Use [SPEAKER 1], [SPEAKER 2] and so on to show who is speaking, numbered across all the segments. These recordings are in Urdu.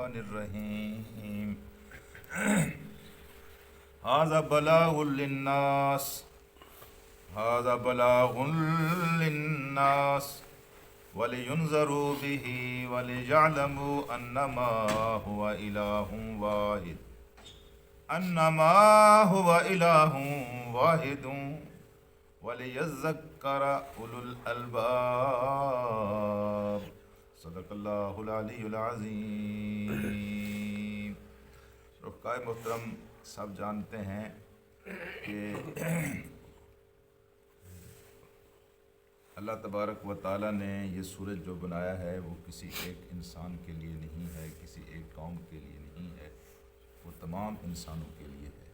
[SPEAKER 1] الرحمن الرحیم ھذا بلاغ للناس ھذا بلاغ للناس ولینذروا به وليعلموا انما هو اله واحد وَلِيَذَّكَّرَ أُولُو الْأَلْبَابِ صدق اللہ العلی العظیم۔ رفقائے محترم، سب جانتے ہیں کہ اللہ تبارک و تعالیٰ نے یہ سورج جو بنایا ہے وہ کسی ایک انسان کے لیے نہیں ہے، کسی ایک قوم کے لیے نہیں ہے، وہ تمام انسانوں کے لیے ہے۔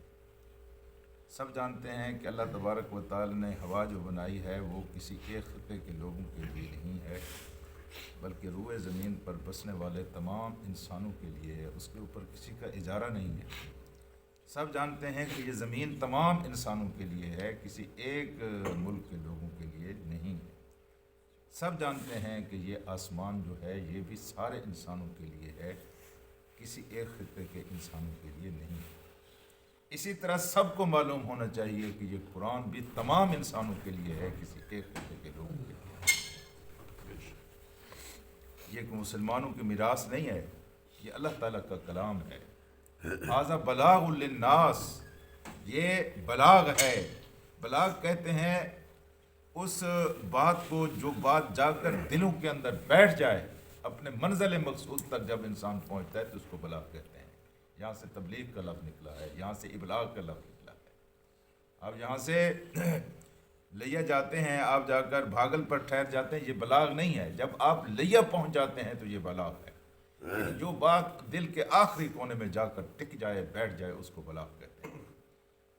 [SPEAKER 1] سب جانتے ہیں کہ اللہ تبارک و تعالی نے ہوا جو بنائی ہے وہ کسی ایک خطے کے لوگوں کے لیے نہیں ہے، بلکہ روئے زمین پر بسنے والے تمام انسانوں کے لیے ہے، اس کے اوپر کسی کا اجارہ نہیں ہے۔ سب جانتے ہیں کہ یہ زمین تمام انسانوں کے لیے ہے، کسی ایک ملک کے لوگوں کے لیے نہیں ہے۔ سب جانتے ہیں کہ یہ آسمان جو ہے یہ بھی سارے انسانوں کے لیے ہے، کسی ایک خطے کے انسانوں کے لیے نہیں ہے۔ اسی طرح سب کو معلوم ہونا چاہیے کہ یہ قرآن بھی تمام انسانوں کے لیے ہے، کسی ایک خطے کے لوگوں کے لیے۔ یہ کہ مسلمانوں کی میراث نہیں ہے، یہ اللہ تعالیٰ کا کلام ہے۔ ھذا بلاغ للناس، یہ بلاغ ہے۔ بلاغ کہتے ہیں اس بات کو جو بات جا کر دلوں کے اندر بیٹھ جائے، اپنے منزل مقصود تک جب انسان پہنچتا ہے تو اس کو بلاغ کہتے ہیں۔ یہاں سے تبلیغ کا لفظ نکلا ہے، یہاں سے ابلاغ کا لفظ نکلا ہے۔ اب یہاں سے لیا جاتے ہیں، آپ جا کر بھاگل پر ٹھہر جاتے ہیں، یہ بلاغ نہیں ہے۔ جب آپ لیا پہنچ جاتے ہیں تو یہ بلاغ ہے۔ جو بات دل کے آخری کونے میں جا کر ٹک جائے، بیٹھ جائے، اس کو بلاغ کہتے ہیں۔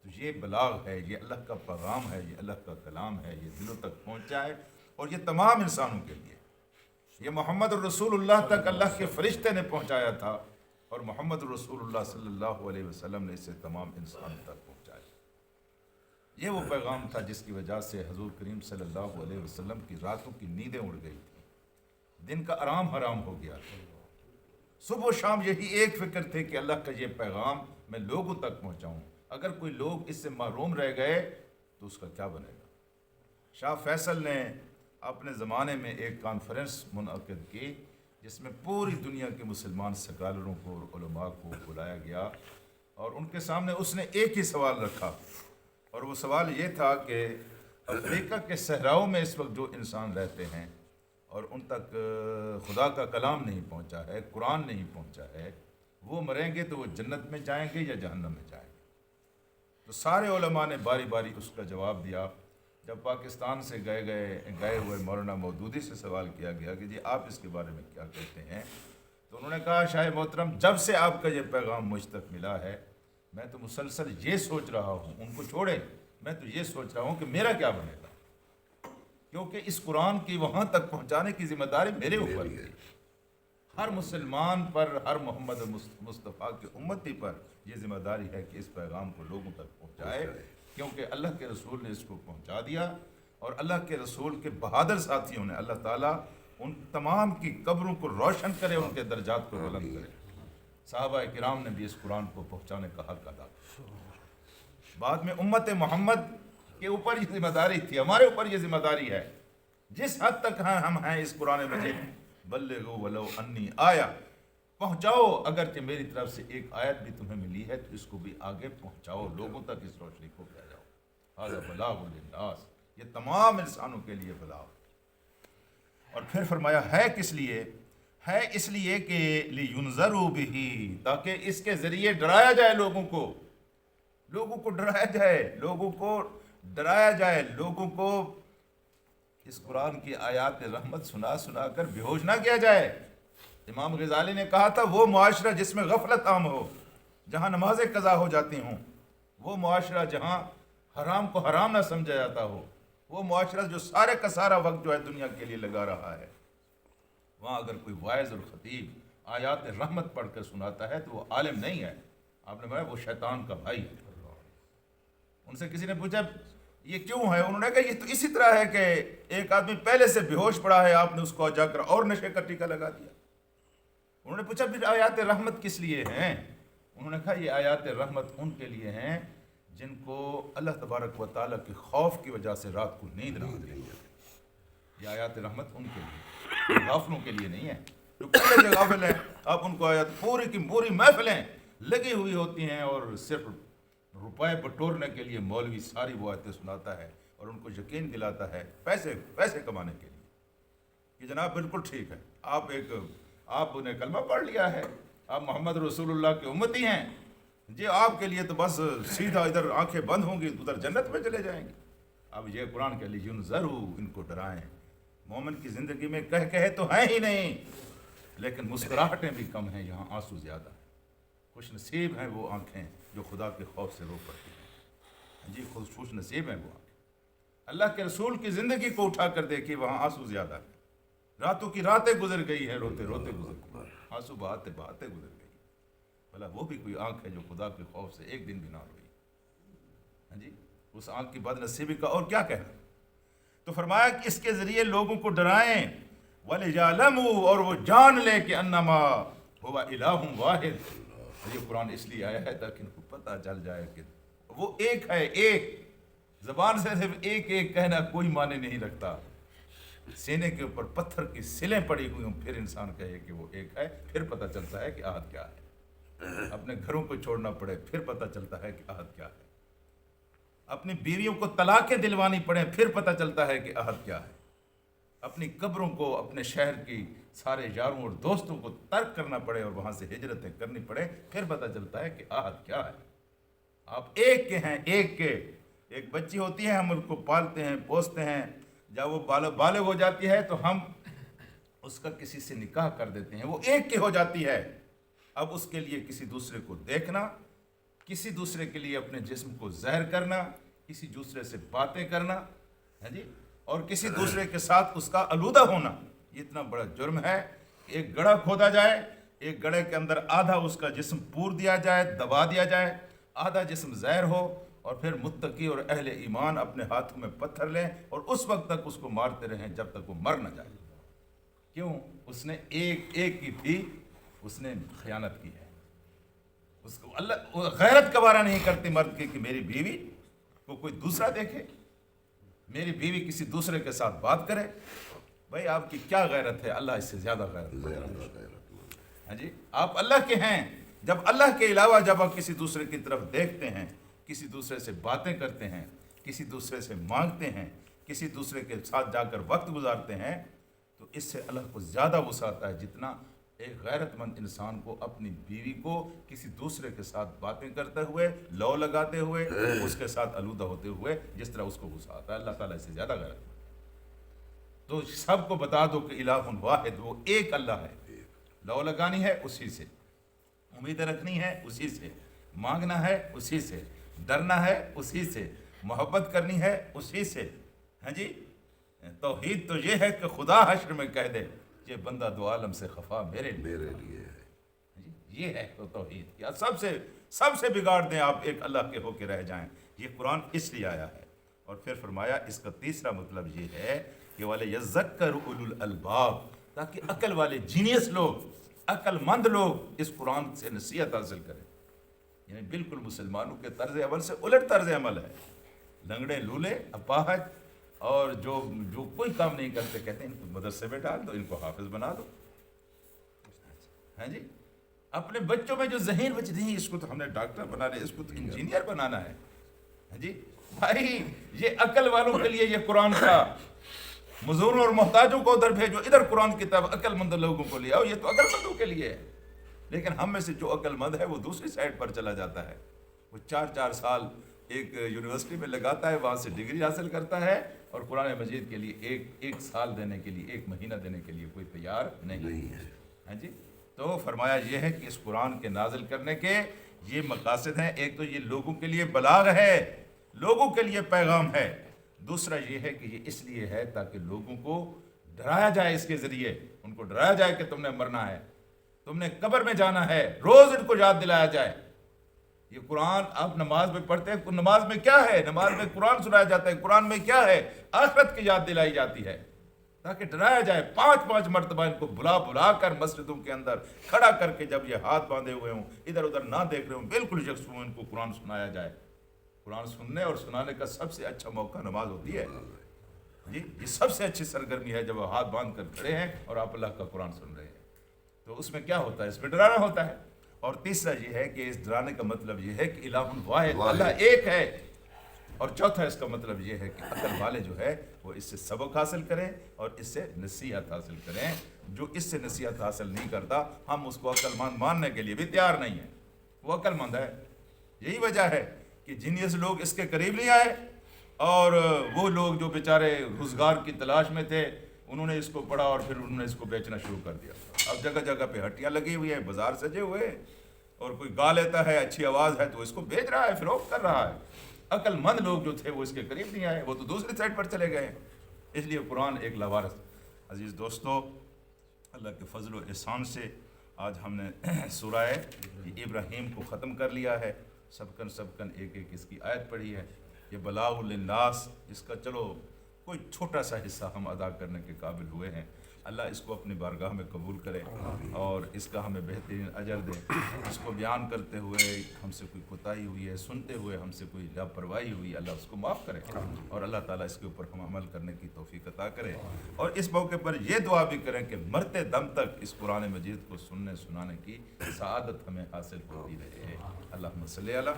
[SPEAKER 1] تو یہ بلاغ ہے، یہ اللہ کا پیغام ہے، یہ اللہ کا کلام ہے، یہ دلوں تک پہنچا ہے، اور یہ تمام انسانوں کے لیے۔ یہ محمد الرسول اللہ تک اللہ کے فرشتے نے پہنچایا تھا، اور محمد رسول اللہ صلی اللہ علیہ وسلم نے اسے تمام انسان تک پہنچایا۔ یہ وہ پیغام تھا جس کی وجہ سے حضور کریم صلی اللہ علیہ وسلم کی راتوں کی نیندیں اڑ گئی تھیں، دن کا آرام حرام ہو گیا تھا۔ صبح و شام یہی ایک فکر تھے کہ اللہ کا یہ پیغام میں لوگوں تک پہنچاؤں، اگر کوئی لوگ اس سے محروم رہ گئے تو اس کا کیا بنے گا۔ شاہ فیصل نے اپنے زمانے میں ایک کانفرنس منعقد کی جس میں پوری دنیا کے مسلمان سکالروں کو اور علماء کو بلایا گیا، اور ان کے سامنے اس نے ایک ہی سوال رکھا، اور وہ سوال یہ تھا کہ افریقہ کے صحراؤں میں اس وقت جو انسان رہتے ہیں اور ان تک خدا کا کلام نہیں پہنچا ہے، قرآن نہیں پہنچا ہے، وہ مریں گے تو وہ جنت میں جائیں گے یا جہنم میں جائیں گے۔ تو سارے علماء نے باری باری اس کا جواب دیا۔ جب پاکستان سے گئے ہوئے مولانا مودودی سے سوال کیا گیا کہ جی آپ اس کے بارے میں کیا کہتے ہیں، تو انہوں نے کہا شاہ محترم جب سے آپ کا یہ پیغام مجھ تک ملا ہے میں تو مسلسل یہ سوچ رہا ہوں، ان کو چھوڑے، میں تو یہ سوچ رہا ہوں کہ میرا کیا بنے گا، کیونکہ اس قرآن کی وہاں تک پہنچانے کی ذمہ داری میرے اوپر ہے۔ ہر مسلمان پر، ہر محمد مصطفیٰ کی امتی پر یہ ذمہ داری ہے کہ اس پیغام کو لوگوں تک پہنچائے، کیونکہ اللہ کے رسول نے اس کو پہنچا دیا، اور اللہ کے رسول کے بہادر ساتھیوں نے، اللہ تعالیٰ ان تمام کی قبروں کو روشن کرے، ان کے درجات کو بلند کرے۔ صحابہ کرام نے بھی اس قرآن کو پہنچانے کا حق ادا کیا۔ بعد میں امت محمد کے اوپر یہ ذمہ داری تھی، ہمارے اوپر یہ ذمہ داری ہے، جس حد تک ہم ہیں اس قرآن مجید، بلغوا ولو انی آیا، پہنچاؤ، اگرچہ میری طرف سے ایک آیت بھی تمہیں ملی ہے تو اس کو بھی آگے پہنچاؤ، لوگوں تک اس روشنی کو پھیلاؤ۔ ھذا بلاغ للناس، یہ تمام انسانوں کے لیے بلاغ۔ اور پھر فرمایا ہے کس لیے؟ ہے اس لیے کہ لینذروا بہ، تاکہ اس کے ذریعے ڈرایا جائے لوگوں کو ڈرایا جائے، لوگوں کو ڈرایا جائے، لوگوں کو اس قرآن کی آیات رحمت سنا سنا کر بیہوش نہ کیا جائے۔ امام غزالی نے کہا تھا وہ معاشرہ جس میں غفلت عام ہو، جہاں نمازیں قضا ہو جاتی ہوں، وہ معاشرہ جہاں حرام کو حرام نہ سمجھا جاتا ہو، وہ معاشرہ جو سارے کا سارا وقت جو ہے دنیا کے لیے لگا رہا ہے، وہاں اگر کوئی واعظ اور خطیب آیات رحمت پڑھ کر سناتا ہے تو وہ عالم نہیں ہے، آپ نے بتایا وہ شیطان کا بھائی ہے۔ ان سے کسی نے پوچھا یہ کیوں ہے؟ انہوں نے کہا یہ تو اسی طرح ہے کہ ایک آدمی پہلے سے بے ہوش پڑا ہے، آپ نے اس کو جا کر اور نشے کا ٹیکہ لگا دیا۔ انہوں نے پوچھا پھر آیات رحمت کس لیے ہیں؟ انہوں نے کہا یہ آیات رحمت ان کے لیے ہیں جن کو اللہ تبارک و تعالیٰ کے خوف کی وجہ سے رات کو نیند نہ آتی. یہ آیات رحمت ان کے لیے، غافلوں کے لیے نہیں ہے. جو پورے سے غافل ہیں آپ ان کو آیات، پوری کی پوری محفلیں لگی ہوئی ہوتی ہیں اور صرف روپے بٹورنے کے لیے مولوی ساری وہ آیتیں سناتا ہے اور ان کو یقین دلاتا ہے پیسے کمانے کے لیے کہ جناب بالکل ٹھیک ہے، آپ نے کلمہ پڑھ لیا ہے، آپ محمد رسول اللہ کے امتی ہیں جی، آپ کے لیے تو بس سیدھا ادھر آنکھیں بند ہوں گی ادھر جنت میں چلے جائیں گے. اب یہ قرآن کے لیے ضرور ان کو ڈرائیں. مومن کی زندگی میں کہے تو ہیں ہی نہیں، لیکن مسکراہٹیں بھی کم ہیں، یہاں آنسو زیادہ ہیں. خوش نصیب ہیں وہ آنکھیں جو خدا کے خوف سے رو پڑتی ہیں. جی خوش نصیب ہیں وہ آنکھیں. اللہ کے رسول کی زندگی کو اٹھا کر دیکھیے، وہاں آنسو زیادہ ہیں. راتوں کی راتیں گزر گئی ہیں، روتے روتے گزر گئی، آنسو بہاتے بہاتے گزر گئی. بھلا وہ بھی کوئی آنکھ ہے جو خدا کے خوف سے ایک دن بھی نہ روئی؟ ہاں جی، اس آنکھ کی بد نصیبی کا اور کیا کہنا. تو فرمایا کہ اس کے ذریعے لوگوں کو ڈرائیں، وَلِيَعْلَمُوا، اور وہ جان لے کہ انما هو الہ واحد. یہ قرآن اس لیے آیا ہے تاکہ ان کو پتہ چل جائے کہ وہ ایک ہے. ایک زبان سے صرف ایک ایک کہنا کوئی معنی نہیں رکھتا. سینے کے اوپر پتھر کی سلیں پڑی ہوئی ہوں پھر انسان کہے کہ وہ ایک ہے، پھر پتہ چلتا ہے کہ احد کیا ہے. اپنے گھروں کو چھوڑنا پڑے پھر پتہ چلتا ہے کہ احد کیا ہے. اپنی بیویوں کو طلاقیں دلوانی پڑیں پھر پتہ چلتا ہے کہ احد کیا ہے. اپنی قبروں کو، اپنے شہر کی سارے یاروں اور دوستوں کو ترک کرنا پڑے اور وہاں سے ہجرتیں کرنی پڑے پھر پتہ چلتا ہے کہ احد کیا ہے. آپ ایک کے ہیں، ایک کے. ایک بچی ہوتی ہے، ہم ان کو پالتے ہیں پوستے ہیں، جب وہ بالغ ہو جاتی ہے تو ہم اس کا کسی سے نکاح کر دیتے ہیں، وہ ایک کی ہو جاتی ہے. اب اس کے لیے کسی دوسرے کو دیکھنا، کسی دوسرے کے لیے اپنے جسم کو زہر کرنا، کسی دوسرے سے باتیں کرنا، ہے جی، اور کسی دوسرے کے ساتھ اس کا آلودہ ہونا، یہ اتنا بڑا جرم ہے. ایک گڑھا کھودا جائے، ایک گڑھے کے اندر آدھا اس کا جسم پور دیا جائے، دبا دیا جائے، آدھا جسم زہر ہو، اور پھر متقی اور اہل ایمان اپنے ہاتھوں میں پتھر لیں اور اس وقت تک اس کو مارتے رہیں جب تک وہ مر نہ جائے. کیوں؟ اس نے ایک کی تھی، اس نے خیانت کی ہے. اس کو اللہ غیرت کا بارہ نہیں کرتی مرد کی کہ میری بیوی کو کوئی دوسرا دیکھے، میری بیوی کسی دوسرے کے ساتھ بات کرے. بھائی آپ کی کیا غیرت ہے؟ اللہ اس سے زیادہ غیرت. ہاں جی، آپ اللہ کے ہیں. جب اللہ کے علاوہ جب آپ کسی دوسرے کی طرف دیکھتے ہیں، کسی دوسرے سے باتیں کرتے ہیں، کسی دوسرے سے مانگتے ہیں، کسی دوسرے کے ساتھ جا کر وقت گزارتے ہیں، تو اس سے اللہ کو زیادہ غصہ آتا ہے جتنا ایک غیرت مند انسان کو اپنی بیوی کو کسی دوسرے کے ساتھ باتیں کرتے ہوئے، لو لگاتے ہوئے، اس کے ساتھ آلودہ ہوتے ہوئے جس طرح اس کو غصہ آتا ہے. اللہ تعالیٰ اس سے زیادہ غیرت مند. تو سب کو بتا دو کہ الہ واحد، وہ ایک اللہ ہے. لو لگانی ہے اسی سے، امید رکھنی ہے اسی سے، مانگنا ہے اسی سے، ڈرنا ہے اسی سے، محبت کرنی ہے اسی سے. ہاں جی، توحید تو یہ ہے کہ خدا حشر میں کہہ دے کہ بندہ دو عالم سے خفا میرے لیے ہے. یہ ہے تو توحید. یا سب سے بگاڑ دیں آپ، ایک اللہ کے ہو کے رہ جائیں. یہ قرآن اس لیے آیا ہے. اور پھر فرمایا اس کا تیسرا مطلب یہ ہے کہ وَلَيَذَّكَّرُ أُولُو الْأَلْبَابِ، تاکہ عقل والے جینیس لوگ، عقل مند لوگ اس قرآن سے نصیحت حاصل کریں. یعنی بالکل مسلمانوں کے طرز عمل سے الٹ طرز عمل ہے. لنگڑے، لولے، اپاہج اور جو کوئی کام نہیں کرتے کہتے ہیں ان کو مدرسے میں ڈال دو، ان کو حافظ بنا دو. ہاں جی، اپنے بچوں میں جو ذہین بچے نہیں، اس کو تو ہم نے ڈاکٹر بنانا ہے، اس کو تو انجینئر بنانا ہے. ہاں جی بھائی، یہ عقل والوں کے لیے یہ قرآن کا. مزدوروں اور محتاجوں کو ادھر بھیجو، ادھر قرآن کی طرف عقل مند لوگوں کو لے آؤ. یہ تو عقل مندوں کے لیے ہے. لیکن ہم میں سے جو عقل مند ہے وہ دوسری سائڈ پر چلا جاتا ہے. وہ 4 سال ایک یونیورسٹی میں لگاتا ہے، وہاں سے ڈگری حاصل کرتا ہے، اور قرآن مجید کے لیے ایک سال دینے کے لیے، 1 مہینہ دینے کے لیے کوئی تیار نہیں ہے. ہاں جی، تو فرمایا یہ ہے کہ اس قرآن کے نازل کرنے کے یہ مقاصد ہیں. ایک تو یہ لوگوں کے لیے بلاغ ہے، لوگوں کے لیے پیغام ہے. دوسرا یہ ہے کہ یہ اس لیے ہے تاکہ لوگوں کو ڈرایا جائے. اس کے ذریعے ان کو ڈرایا جائے کہ تم نے مرنا ہے، تم نے قبر میں جانا ہے. روز ان کو یاد دلایا جائے. یہ قرآن آپ نماز میں پڑھتے ہیں، نماز میں کیا ہے؟ نماز میں قرآن سنایا جاتا ہے. قرآن میں کیا ہے؟ آخرت کی یاد دلائی جاتی ہے. تاکہ ڈرایا جائے. 5 مرتبہ ان کو بلا بلا کر مسجدوں کے اندر کھڑا کر کے جب یہ ہاتھ باندھے ہوئے ہوں, ادھر ادھر نہ دیکھ رہے ہوں, بالکل یکسو ان کو قرآن سنایا جائے. قرآن سننے اور سنانے کا سب سے اچھا موقع نماز ہوتی ہے جی. یہ سب سے اچھی سرگرمی ہے جب وہ ہاتھ باندھ کر کھڑے ہیں اور آپ اللہ کا قرآن سن رہے ہیں. تو اس میں کیا ہوتا ہے؟ اس میں ڈرانا ہوتا ہے. اور تیسرا یہ ہے کہ اس ڈرانے کا مطلب یہ ہے کہ الہ واحد, اللہ ایک ہے. اور چوتھا اس کا مطلب یہ ہے کہ عقل والے جو ہے وہ اس سے سبق حاصل کریں اور اس سے نصیحت حاصل کریں. جو اس سے نصیحت حاصل نہیں کرتا, ہم اس کو عقل مند ماننے کے لیے بھی تیار نہیں ہیں. وہ عقل مند ہے. یہی وجہ ہے کہ جینیس لوگ اس کے قریب نہیں آئے, اور وہ لوگ جو بیچارے روزگار کی تلاش میں تھے, انہوں نے اس کو پڑھا اور پھر انہوں نے اس کو بیچنا شروع کر دیا. اب جگہ جگہ پہ ہٹیاں لگی ہوئی ہیں, بازار سجے ہوئے, اور کوئی گا لیتا ہے, اچھی آواز ہے تو اس کو بیچ رہا ہے, فروخت کر رہا ہے. عقل مند لوگ جو تھے وہ اس کے قریب نہیں آئے, وہ تو دوسری سائڈ پر چلے گئے. اس لیے قرآن ایک لاوارث. عزیز دوستو, اللہ کے فضل و احسان سے آج ہم نے سورہ ابراہیم کو ختم کر لیا ہے. سب کن ایک ایک اس کی آیت پڑھی ہے. یہ بلاغ للناس, اس کا چلو کوئی چھوٹا سا حصہ ہم ادا کرنے کے قابل ہوئے ہیں. اللہ اس کو اپنی بارگاہ میں قبول کرے اور اس کا ہمیں بہترین اجر دے. اس کو بیان کرتے ہوئے ہم سے کوئی کوتاہی ہوئی ہے, سنتے ہوئے ہم سے کوئی لاپرواہی ہوئی, اللہ اس کو معاف کرے اور اللہ تعالیٰ اس کے اوپر ہم عمل کرنے کی توفیق عطا کرے. اور اس موقع پر یہ دعا بھی کریں کہ مرتے دم تک اس قرآن مجید کو سننے سنانے کی سعادت ہمیں حاصل ہوتی رہے. اللہم صلی علی